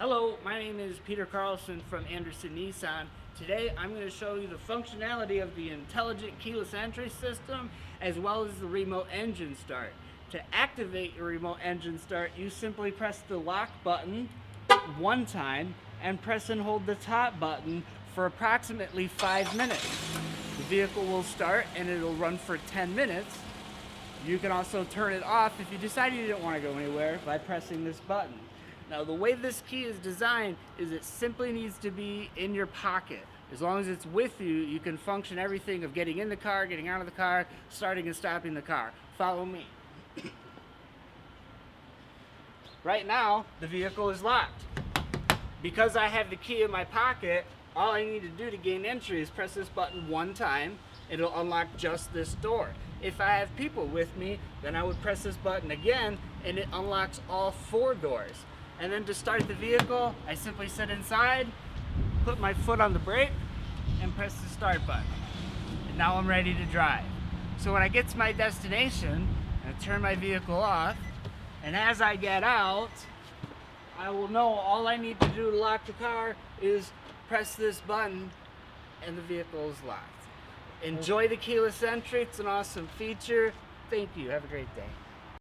Hello, my name is Peter Carlson from Anderson Nissan. Today I'm going to show you the functionality of the Intelligent Keyless Entry system as well as the remote engine start. To activate your remote engine start, you simply press the lock button one time and press and hold the top button for approximately 5 minutes. The vehicle will start and it'll run for 10 minutes. You can also turn it off if you decide you didn't want to go anywhere by pressing this button. Now the way this key is designed is it simply needs to be in your pocket. As long as it's with you, you can function everything of getting in the car, getting out of the car, starting and stopping the car. Follow me. Right now, the vehicle is locked. Because I have the key in my pocket, all I need to do to gain entry is press this button one time. It'll unlock just this door. If I have people with me, then I would press this button again and it unlocks all 4 doors. And then to start the vehicle, I simply sit inside, put my foot on the brake, and press the start button. And now I'm ready to drive. So when I get to my destination, I turn my vehicle off, and as I get out, I will know all I need to do to lock the car is press this button, and the vehicle is locked. Enjoy the keyless entry. It's an awesome feature. Thank you. Have a great day.